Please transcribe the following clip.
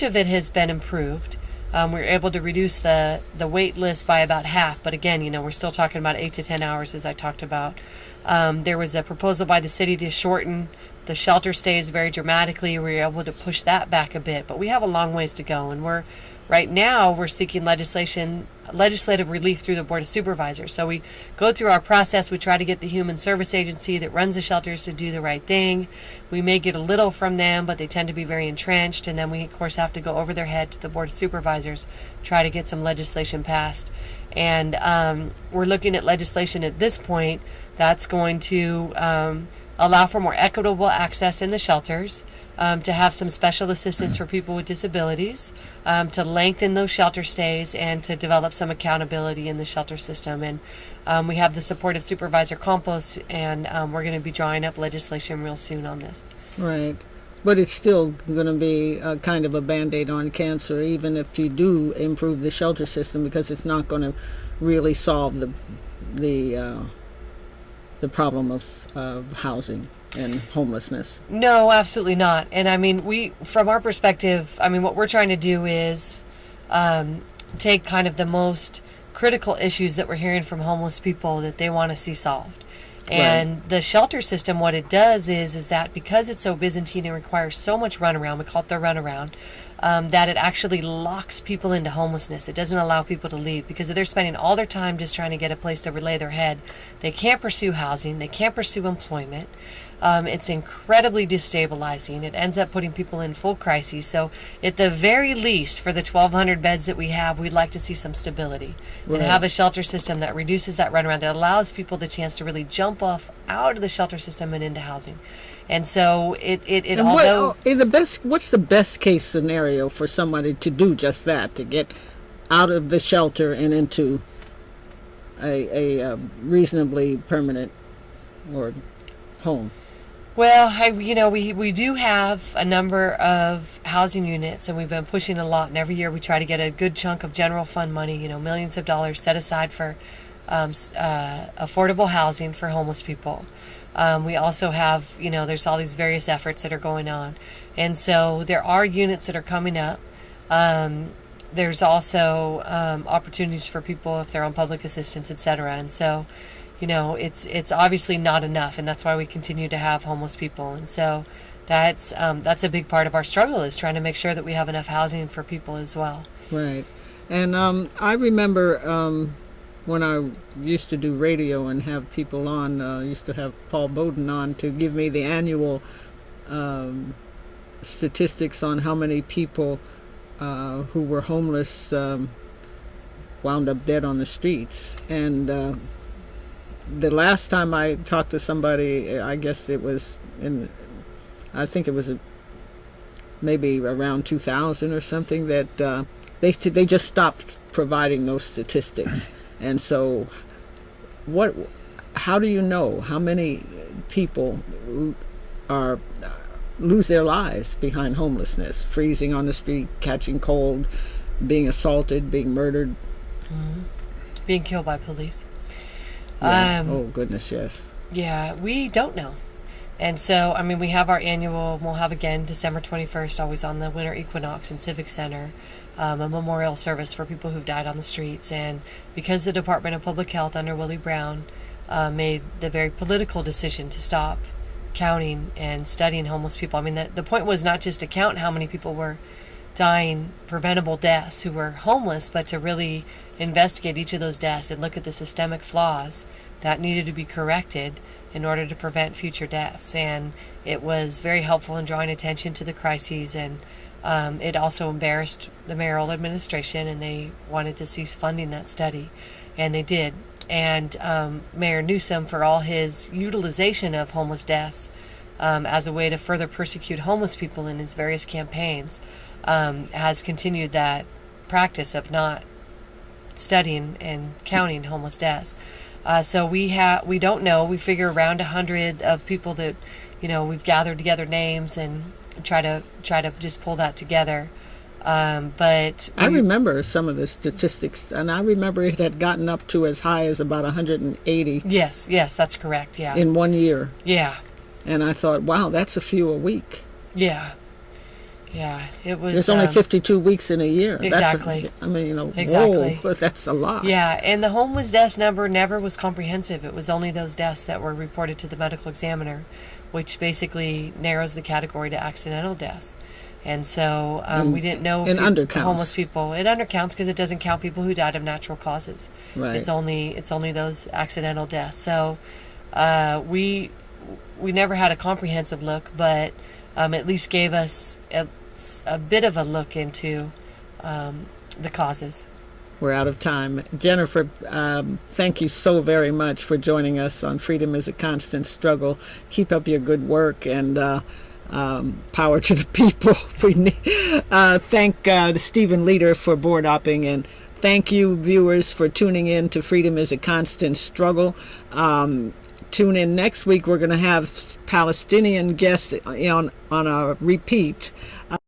of it has been improved. We were able to reduce the wait list by about half, but again, we're still talking about 8 to 10 hours, as I talked about. There was a proposal by the city to shorten the shelter stays very dramatically. We were able to push that back a bit, but we have a long ways to go, and right now we're seeking legislative relief through the Board of Supervisors. So we go through our process. We try to get the Human Service Agency that runs the shelters to do the right thing. We may get a little from them, but they tend to be very entrenched, and then we of course have to go over their head to the Board of Supervisors, try to get some legislation passed. And we're looking at legislation at this point that's going to allow for more equitable access in the shelters, to have some special assistance for people with disabilities, to lengthen those shelter stays, and to develop some accountability in the shelter system. And we have the support of Supervisor Campos, and we're going to be drawing up legislation real soon on this. Right. But it's still going to be a kind of a Band-Aid on cancer, even if you do improve the shelter system, because it's not going to really solve the problem of housing and homelessness. No, absolutely not. And I mean, from our perspective, what we're trying to do is take kind of the most critical issues that we're hearing from homeless people that they want to see solved. And right. The shelter system, what it does is that because it's so Byzantine and requires so much runaround, we call it the runaround, that it actually locks people into homelessness. It doesn't allow people to leave, because if they're spending all their time just trying to get a place to lay their head, they can't pursue housing, they can't pursue employment. It's incredibly destabilizing. It ends up putting people in full crises. So at the very least, for the 1,200 beds that we have, we'd like to see some stability and have a shelter system that reduces that runaround, that allows people the chance to really jump off out of the shelter system and into housing. And so what's the best case scenario for somebody to do just that, to get out of the shelter and into a reasonably permanent or home? Well, we do have a number of housing units, and we've been pushing a lot. And every year we try to get a good chunk of general fund money, millions of dollars set aside for affordable housing for homeless people. We also have, there's all these various efforts that are going on. And so there are units that are coming up. There's also opportunities for people if they're on public assistance, et cetera. And so, it's obviously not enough, and that's why we continue to have homeless people. And so that's a big part of our struggle, is trying to make sure that we have enough housing for people as well. Right. And I remember when I used to do radio and have people on, I used to have Paul Bowden on to give me the annual statistics on how many people who were homeless wound up dead on the streets. And the last time I talked to somebody, I guess it was maybe around 2000 or something, that they just stopped providing those statistics. And so how do you know how many people lose their lives behind homelessness, freezing on the street, catching cold, being assaulted, being murdered? Mm-hmm. Being killed by police. Yeah. Oh, goodness, yes. Yeah, we don't know. And so, we have our annual, we'll have again December 21st, always on the winter equinox in Civic Center, a memorial service for people who've died on the streets. And because the Department of Public Health under Willie Brown made the very political decision to stop counting and studying homeless people, the point was not just to count how many people were dying, preventable deaths, who were homeless, but to really investigate each of those deaths and look at the systemic flaws that needed to be corrected in order to prevent future deaths. And it was very helpful in drawing attention to the crises, and it also embarrassed the mayoral administration, and they wanted to cease funding that study, and they did. And Mayor Newsom, for all his utilization of homeless deaths as a way to further persecute homeless people in his various campaigns, has continued that practice of not studying and counting homeless deaths. So we don't know. We figure around 100 of people that, we've gathered together names and try to just pull that together. But I remember some of the statistics, and I remember it had gotten up to as high as about 180. Yes, that's correct. Yeah. In 1 year. Yeah. And I thought, wow, that's a few a week. Yeah. Yeah, it was. There's only 52 weeks in a year. Exactly. Exactly. Whoa, that's a lot. Yeah, and the homeless deaths number never was comprehensive. It was only those deaths that were reported to the medical examiner, which basically narrows the category to accidental deaths. And so we didn't know homeless people. It undercounts because it doesn't count people who died of natural causes. Right. It's only those accidental deaths. So we never had a comprehensive look, but at least gave us a bit of a look into the causes. We're out of time. Jennifer, thank you so very much for joining us on Freedom is a Constant Struggle. Keep up your good work, and power to the people. Thank Stephen Leader for board opping, and thank you, viewers, for tuning in to Freedom is a Constant Struggle. Tune in next week. We're going to have Palestinian guests on a repeat.